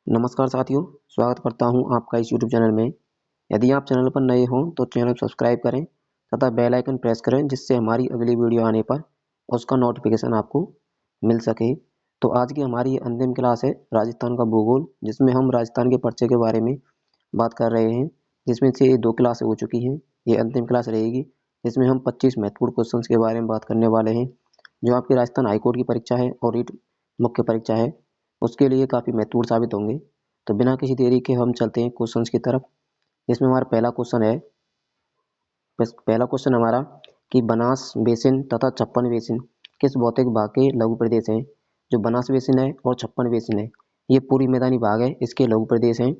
नमस्कार साथियों, स्वागत करता हूं आपका इस यूट्यूब चैनल में। यदि आप चैनल पर नए हों तो चैनल सब्सक्राइब करें तथा बेल आइकन प्रेस करें जिससे हमारी अगली वीडियो आने पर उसका नोटिफिकेशन आपको मिल सके। तो आज की हमारी अंतिम क्लास है राजस्थान का भूगोल, जिसमें हम राजस्थान के पर्चे के बारे में बात कर रहे हैं, जिसमें से ये 2 क्लासें हो चुकी हैं। ये अंतिम क्लास रहेगी जिसमें हम 25 महत्वपूर्ण क्वेश्चन के बारे में बात करने वाले हैं, जो आपकी राजस्थान हाईकोर्ट की परीक्षा है और रीट मुख्य परीक्षा है उसके लिए काफ़ी महत्वपूर्ण साबित होंगे। तो बिना किसी देरी के हम चलते हैं क्वेश्चंस की तरफ। इसमें हमारा पहला क्वेश्चन है, पहला क्वेश्चन हमारा कि बनास बेसिन तथा छप्पन बेसिन किस भौतिक भाग के लघु प्रदेश हैं। जो बनास बेसिन है और छप्पन बेसिन है ये पूरी मैदानी भाग है, इसके लघु प्रदेश हैं।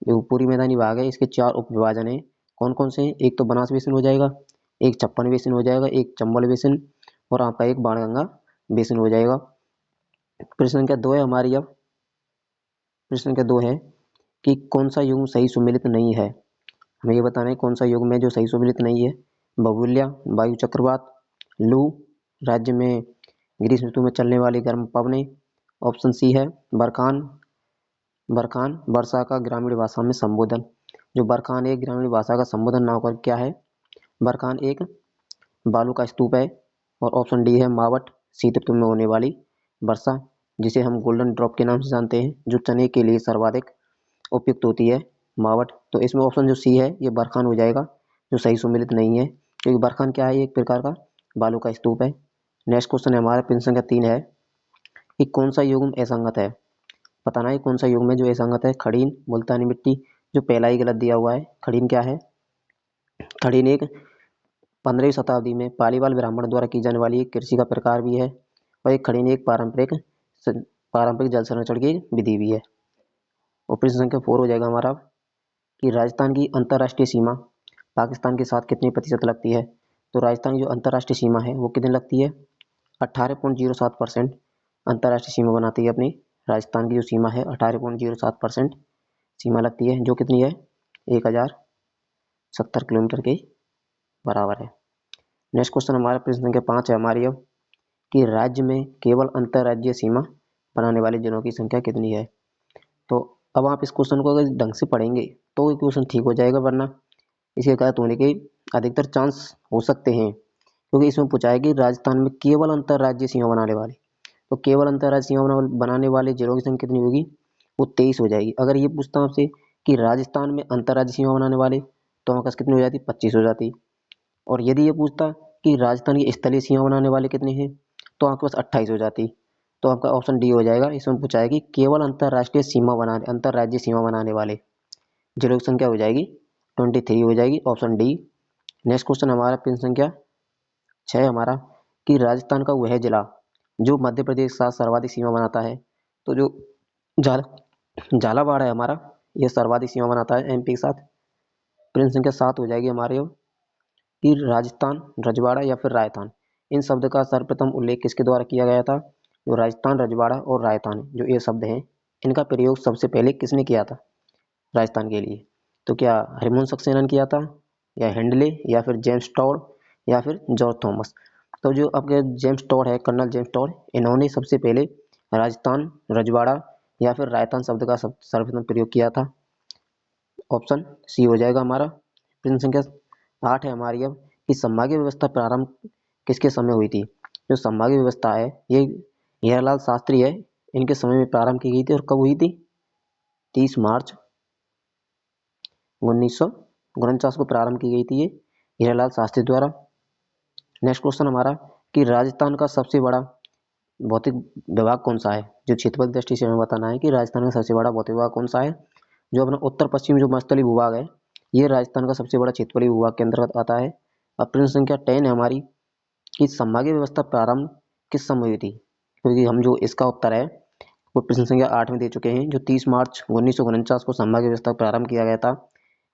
जो पूरी मैदानी भाग है इसके 4 उप विभाजन है। कौन कौन से हैं? एक तो बनास बेसिन हो जाएगा, एक छप्पन बेसिन हो जाएगा, एक चंबल बेसिन और आपका एक बाणगंगा बेसिन हो जाएगा। प्रश्न संख्या 2 है हमारी। अब प्रश्न संख्या 2 है कि कौन सा युग्म सही सुमेलित नहीं है। हमें ये बताना है कौन सा युग्म है जो सही सुमेलित नहीं है। बबूल्या, वायु चक्रवात, लू, राज्य में ग्रीष्म ऋतु में चलने वाली गर्म पवनें। ऑप्शन सी है बरखान। बरखान वर्षा का ग्रामीण भाषा में संबोधन। जो बरखान एक ग्रामीण भाषा का संबोधन ना होकर क्या है? बरखान एक बालू का स्तूप है। और ऑप्शन डी है मावट, शीत ऋतु में होने वाली वर्षा, जिसे हम गोल्डन ड्रॉप के नाम से जानते हैं, जो चने के लिए सर्वाधिक उपयुक्त होती है, मावट। तो इसमें ऑप्शन जो सी है ये बरखान हो जाएगा, जो सही सुमेलित नहीं है, क्योंकि बरखान क्या है? एक प्रकार का बालू का स्तूप है। नेक्स्ट क्वेश्चन है हमारा, प्रश्न संख्या 3 है कि कौन सा युग्म असंगत है। बताना है कौन सा युग्म है जो असंगत है। खड़ीन, मुल्तानी मिट्टी, जो पहला ही गलत दिया हुआ है। खड़ीन क्या है? खड़ीन एक 15वीं शताब्दी में पालीवाल ब्राह्मण द्वारा की जाने वाली एक कृषि का प्रकार भी है, और एक खड़ीन एक पारंपरिक जल संरक्षण की विधि भी है। और प्रश्न संख्या 4 हो जाएगा हमारा कि राजस्थान की अंतर्राष्ट्रीय सीमा पाकिस्तान के साथ कितने प्रतिशत लगती है। तो राजस्थान की जो अंतर्राष्ट्रीय सीमा है वो कितनी लगती है? 18.07% अंतर्राष्ट्रीय सीमा बनाती है अपनी। राजस्थान की जो सीमा है 18.07% सीमा लगती है, जो कितनी है? 1070 किलोमीटर के बराबर है। नेक्स्ट क्वेश्चन हमारा, प्रश्न संख्या 5 है हमारी अब कि राज्य में केवल अंतर्राज्यीय सीमा बनाने वाले जिलों की संख्या कितनी है। तो अब आप इस क्वेश्चन को अगर ढंग से पढ़ेंगे तो ये क्वेश्चन ठीक हो जाएगा, वरना इसके गलत होने के अधिकतर चांस हो सकते हैं, क्योंकि इसमें पूछा है कि राजस्थान में केवल अंतर्राज्यीय सीमा बनाने वाले। तो केवल अंतर्राज्यीय सीमा बनाने वाले जिलों की संख्या कितनी होगी? वो 23 हो जाएगी। अगर ये पूछता हूं आपसे कि राजस्थान में अंतर्राज्यीय सीमा बनाने वाले, तो हमारे पास कितनी हो जाती? 25 हो जाती। और यदि ये पूछता कि राजस्थान की स्थलीय सीमा बनाने वाले कितने हैं, तो आपके पास 28 हो जाती। तो आपका ऑप्शन डी हो जाएगा। इसमें पूछा है कि केवल अंतर्राज्यीय सीमा बनाने वाले जिलों की संख्या हो जाएगी 23 हो जाएगी, ऑप्शन डी। नेक्स्ट क्वेश्चन हमारा, प्रश्न संख्या 6 हमारा कि राजस्थान का वह जिला जो मध्य प्रदेश के साथ सर्वाधिक सीमा बनाता है। तो जो झाल झालावाड़ है हमारा, यह सर्वाधिक सीमा बनाता है एमपी के साथ। प्रश्न संख्या 7 हो जाएगी हमारे कि राजस्थान, रजवाड़ा या फिर राजस्थान, इन शब्द का सर्वप्रथम उल्लेख किसके द्वारा किया गया था। जो राजस्थान, रजवाड़ा और राजस्थान जो ये शब्द हैं, इनका प्रयोग सबसे पहले किसने किया था राजस्थान के लिए? तो क्या हरिवंश सक्सेना ने किया था, या हेंडले, या फिर जेम्स टॉड, या फिर जॉर्ज थॉमस? तो जो आपके जेम्स टॉड है, कर्नल जेम्स टॉड, इन्होंने सबसे पहले राजस्थान, रजवाड़ा या फिर राजस्थान शब्द का सर्वप्रथम प्रयोग किया था। ऑप्शन सी हो जाएगा हमारा। प्रश्न संख्या 8 है हमारी अब कि संभागीय व्यवस्था प्रारंभ किसके समय हुई थी। जो संभागीय व्यवस्था है ये हीरालाल शास्त्री है, इनके समय में प्रारंभ की गई थी। और कब हुई थी? 30 मार्च 1949 को प्रारंभ की गई थी ये हीरालाल शास्त्री द्वारा। नेक्स्ट क्वेश्चन हमारा कि राजस्थान का सबसे बड़ा भौतिक विभाग कौन सा है। जो क्षेत्रफल की दृष्टि से हमें बताना है कि राजस्थान का सबसे बड़ा भौतिक विभाग कौन सा है। जो अपना उत्तर पश्चिम जो मस्तली भूभाग है, ये राजस्थान का सबसे बड़ा क्षेत्रफलीय भूभाग के अंतर्गत आता है। अब प्रश्न संख्या 10 है हमारी कि संभागीय व्यवस्था प्रारंभ किस समय हुई थी। क्योंकि हम जो इसका उत्तर है वो प्रश्न संख्या 8 में दे चुके हैं। जो 30 मार्च 1949 को संभागीय व्यवस्था प्रारंभ किया गया था,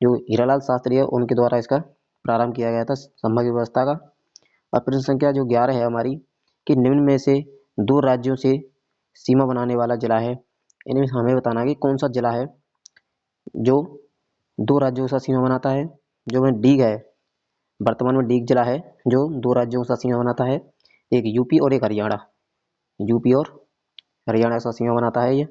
जो हीरालाल शास्त्री है उनके द्वारा इसका प्रारंभ किया गया था संभागीय व्यवस्था का। और प्रश्न संख्या जो 11 है हमारी कि निम्न में से 2 राज्यों से सीमा बनाने वाला जिला है। इनमें हमें बताना है कि कौन सा जिला है जो 2 राज्यों के साथ सीमा बनाता है। जो में डीग है, वर्तमान में डीग जिला है जो 2 राज्यों के साथ सीमा बनाता है, एक यूपी और एक हरियाणा। यूपी और हरियाणा के साथ सीमा बनाता है ये।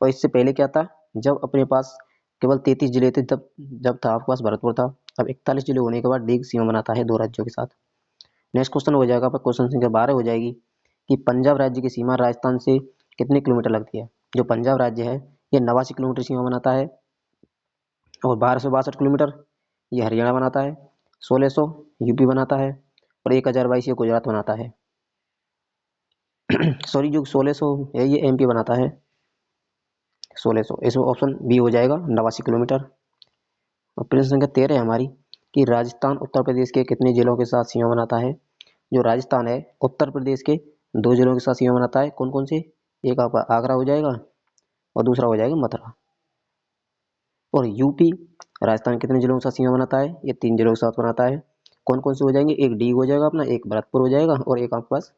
और इससे पहले क्या था? जब अपने पास केवल 33 जिले थे तब जब था आपके पास भरतपुर था। अब 41 जिले होने के बाद लीग सीमा बनाता है 2 राज्यों के साथ। नेक्स्ट क्वेश्चन हो जाएगा, क्वेश्चन संख्या 12 हो जाएगी कि पंजाब राज्य की सीमा राजस्थान से कितने किलोमीटर लगती है। जो पंजाब राज्य है ये 89 किलोमीटर सीमा बनाता है और 1262 किलोमीटर ये हरियाणा बनाता है, 1600 यूपी बनाता है और 1022 ये गुजरात बनाता है। सॉरी, जो 1600 है ये एमपी बनाता है। 1600 इसमें ऑप्शन बी हो जाएगा 89 किलोमीटर। और प्रश्न संख्या 13 है हमारी कि राजस्थान उत्तर प्रदेश के कितने जिलों के साथ सीमा बनाता है। जो राजस्थान है उत्तर प्रदेश के 2 जिलों के साथ सीमा बनाता है। कौन कौन से? एक आपका आगरा हो जाएगा और दूसरा हो जाएगा मथुरा। और यूपी राजस्थान कितने जिलों के साथ सीमा बनाता है? ये 3 जिलों के साथ बनाता है। कौन कौन से हो जाएंगे? एक डी हो जाएगा अपना, एक भरतपुर हो जाएगा और एक आपके पास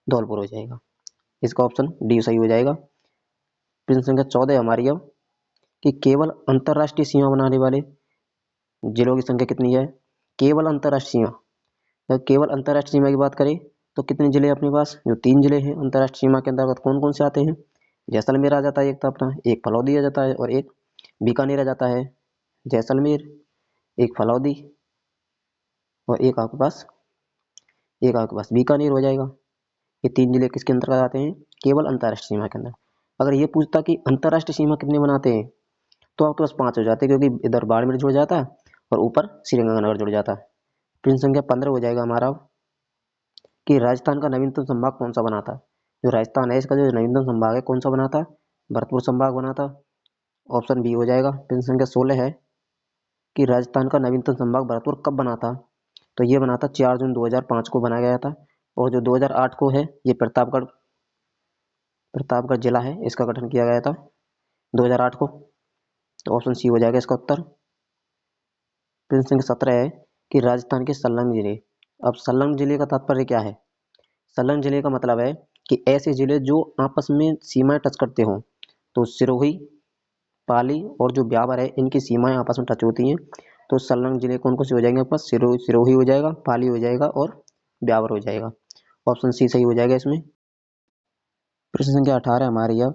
धौलपुर हो जाएगा। इसका ऑप्शन डी सही हो जाएगा। प्रश्न संख्या 14 हमारी अब कि केवल अंतरराष्ट्रीय सीमा बनाने वाले जिलों की संख्या कितनी है। केवल अंतरराष्ट्रीय सीमा, तो केवल अंतरराष्ट्रीय सीमा की बात करें तो कितने जिले अपने पास? जो 3 जिले हैं अंतरराष्ट्रीय सीमा के अंतर्गत। कौन कौन से आते हैं? जैसलमेर आ जाता है एक, तो अपना एक फलौदी आ जाता है और एक बीकानेर आ जाता है। जैसलमेर, एक फलौदी और एक आपके पास बीकानेर हो जाएगा। ये 3 जिले किसके अंतर्गत आते हैं? केवल अंतरराष्ट्रीय सीमा के अंदर। अगर ये पूछता कि अंतरराष्ट्रीय सीमा कितने बनाते हैं तो आपके पास 5 हो जाते, क्योंकि इधर बाड़मेर जुड़ जाता है और ऊपर श्रीगंगानगर जुड़ जाता है। प्रश्न संख्या 15 हो जाएगा हमारा कि राजस्थान का नवीनतम संभाग कौन सा बना था। जो राजस्थान है इसका जो नवीनतम संभाग है कौन सा बना था? भरतपुर संभाग बना था। ऑप्शन बी हो जाएगा। प्रश्न संख्या 16 है कि राजस्थान का नवीनतम संभाग भरतपुर कब बना था। तो ये बना था 4 जून 2005 को बनाया गया था। और जो 2008 को है ये प्रतापगढ़ जिला है, इसका गठन किया गया था 2008 को। तो ऑप्शन सी हो जाएगा इसका उत्तर। प्रश्न संख्या 17 है कि राजस्थान के संलग्न जिले। अब संलग्न जिले का तात्पर्य क्या है? संलग्न जिले का मतलब है कि ऐसे जिले जो आपस में सीमाएं टच करते हों। तो सिरोही, पाली और जो ब्यावर है इनकी सीमाएं आपस में टच होती हैं। तो संलग्न जिले कौन कौन से हो जाएंगे? आपके पास सिरोही हो जाएगा, पाली हो जाएगा और ब्यावर हो जाएगा। ऑप्शन सी सही हो जाएगा इसमें। प्रश्न संख्या 18 हमारी अब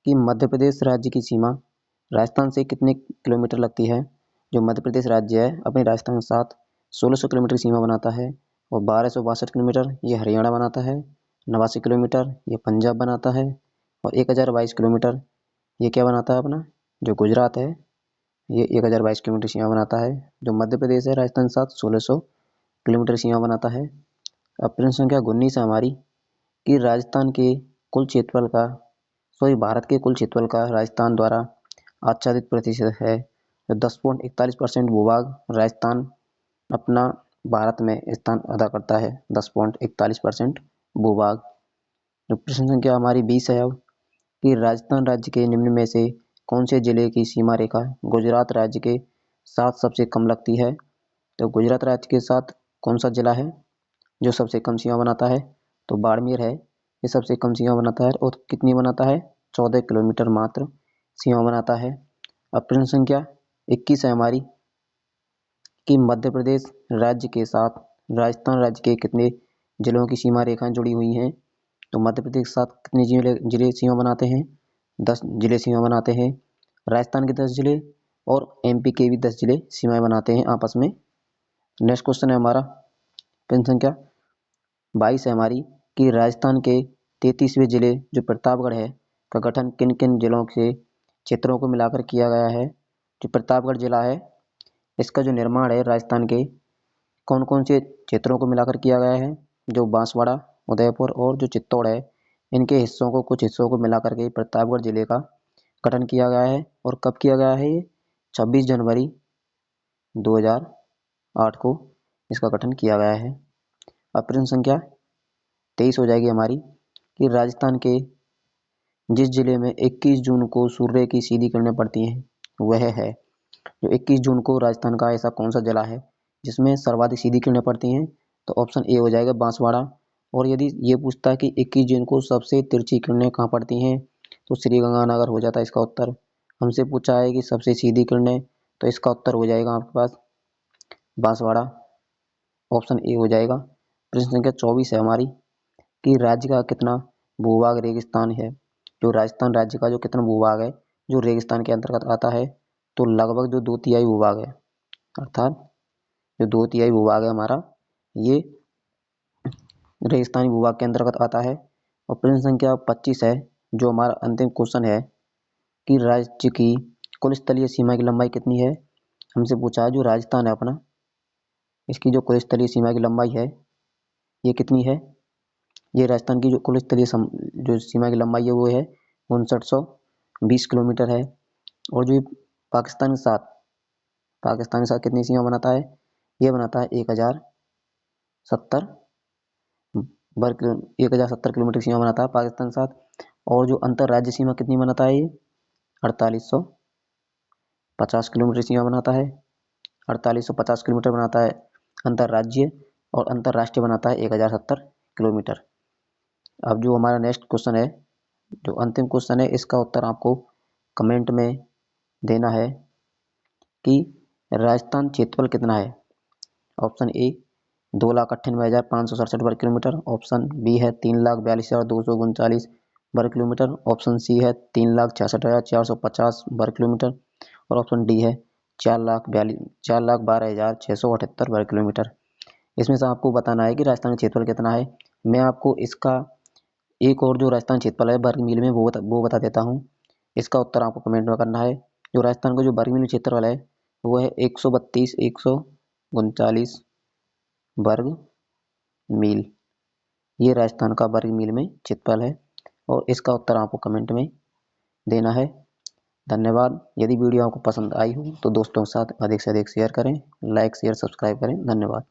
कि मध्य प्रदेश राज्य की सीमा राजस्थान से कितने किलोमीटर लगती है। जो मध्य प्रदेश राज्य है अपने राजस्थान के साथ 1600 किलोमीटर की सीमा बनाता है और 1262 किलोमीटर ये हरियाणा बनाता है, 89 किलोमीटर ये पंजाब बनाता है और 1022 किलोमीटर ये क्या बनाता है अपना जो गुजरात है, ये 1022 किलोमीटर सीमा बनाता है। जो मध्य प्रदेश है राजस्थान के साथ 1600 किलोमीटर सीमा बनाता है। अब प्रश्न संख्या 19 है हमारी कि राजस्थान के कुल क्षेत्रफल का भारत के कुल क्षेत्रफल का राजस्थान द्वारा आच्छादित प्रतिशत है। जो 10.41% भूभाग राजस्थान अपना भारत में स्थान अदा करता है, 10.41% भूभाग। जो प्रश्न संख्या हमारी 20 है अब कि राजस्थान राज्य के निम्न में से कौन से जिले की सीमा रेखा गुजरात राज्य के साथ सबसे कम लगती है। तो गुजरात राज्य के साथ कौन सा जिला है जो सबसे कम सीमा बनाता है? तो बाड़मेर है, ये सबसे कम सीमा बनाता है और कितनी बनाता है? 14 किलोमीटर मात्र सीमा बनाता है। अब प्रश्न संख्या 21 है हमारी कि मध्य प्रदेश राज्य के साथ राजस्थान राज्य के कितने जिलों की सीमा रेखाएं जुड़ी हुई हैं। तो मध्य प्रदेश के साथ कितने जिले सीमा बनाते हैं? 10 जिले सीमा बनाते हैं। राजस्थान के 10 जिले और एमपी के भी 10 जिले सीमाएं बनाते हैं आपस में। नेक्स्ट क्वेश्चन है हमारा प्रश्न संख्या 22 है हमारी कि राजस्थान के 33वें जिले जो प्रतापगढ़ है का गठन किन किन जिलों के क्षेत्रों को मिलाकर किया गया है। जो प्रतापगढ़ जिला है इसका जो निर्माण है राजस्थान के कौन कौन से क्षेत्रों को मिलाकर किया गया है। जो बांसवाड़ा, उदयपुर और जो चित्तौड़ है इनके हिस्सों को कुछ हिस्सों को मिलाकर के प्रतापगढ़ जिले का गठन किया गया है। और कब किया गया है? ये 26 जनवरी 2008 को इसका गठन किया गया है। अब प्रश्न संख्या 23 हो जाएगी हमारी कि राजस्थान के जिस जिले में 21 जून को सूर्य की सीधी किरणें पड़ती हैं वह है। जो 21 जून को राजस्थान का ऐसा कौन सा जिला है जिसमें सर्वाधिक सीधी किरणें पड़ती हैं। तो ऑप्शन ए हो जाएगा बांसवाड़ा। और यदि ये पूछता है कि 21 जून को सबसे तिरछी किरणें कहाँ पड़ती हैं तो श्रीगंगानगर हो जाता है इसका उत्तर। हमसे पूछा है कि सबसे सीधी किरणें, तो इसका उत्तर हो जाएगा आपके पास बांसवाड़ा। ऑप्शन ए हो जाएगा। प्रश्न संख्या 24 है हमारी कि राज्य का कितना भूभाग रेगिस्तान है। जो राजस्थान राज्य का जो कितना भूभाग है जो रेगिस्तान के अंतर्गत आता है, तो लगभग जो 2/3 भूभाग है, अर्थात जो 2/3 भूभाग है हमारा, ये रेगिस्तानी भूभाग के अंतर्गत आता है। और प्रश्न संख्या 25 है, जो हमारा अंतिम क्वेश्चन है कि राज्य की कुल स्थलीय सीमा की लंबाई कितनी है। हमसे पूछा है जो राजस्थान है अपना, इसकी जो कुल स्थलीय सीमा की लंबाई है ये कितनी है। ये राजस्थान की जो कुल स्थलीय जो सीमा की लंबाई है वो है 5920 किलोमीटर है। और जो पाकिस्तान के साथ कितनी सीमा बनाता है, ये बनाता है 1070 किलोमीटर सीमा बनाता है पाकिस्तान के साथ। और जो अंतर राज्य सीमा कितनी बनाता है, ये 4850 किलोमीटर सीमा बनाता है। 4850 किलोमीटर बनाता है अंतर्राज्यीय, और अंतर्राष्ट्रीय बनाता है 1070 किलोमीटर। अब जो हमारा नेक्स्ट क्वेश्चन है, जो अंतिम क्वेश्चन है, इसका उत्तर आपको कमेंट में देना है कि राजस्थान क्षेत्रफल कितना है। ऑप्शन ए 2,98,567 वर्ग किलोमीटर, ऑप्शन बी है 3,42,239 वर्ग किलोमीटर, ऑप्शन सी है 3,66,450 वर्ग किलोमीटर, और ऑप्शन डी है 4,12,678 वर्ग किलोमीटर। इसमें से आपको बताना है कि राजस्थान का क्षेत्रफल कितना है। मैं आपको इसका एक और जो राजस्थान क्षेत्रफल है वर्ग मील में वो बता देता हूँ। इसका उत्तर आपको कमेंट में करना है। जो राजस्थान का जो वर्ग मील क्षेत्रफल है वो है 139 वर्ग मील। ये राजस्थान का वर्ग मील में क्षेत्रफल है, और इसका उत्तर आपको कमेंट में देना है। धन्यवाद। यदि वीडियो आपको पसंद आई हो तो दोस्तों के साथ अधिक से अधिक शेयर करें, लाइक शेयर सब्सक्राइब करें। धन्यवाद।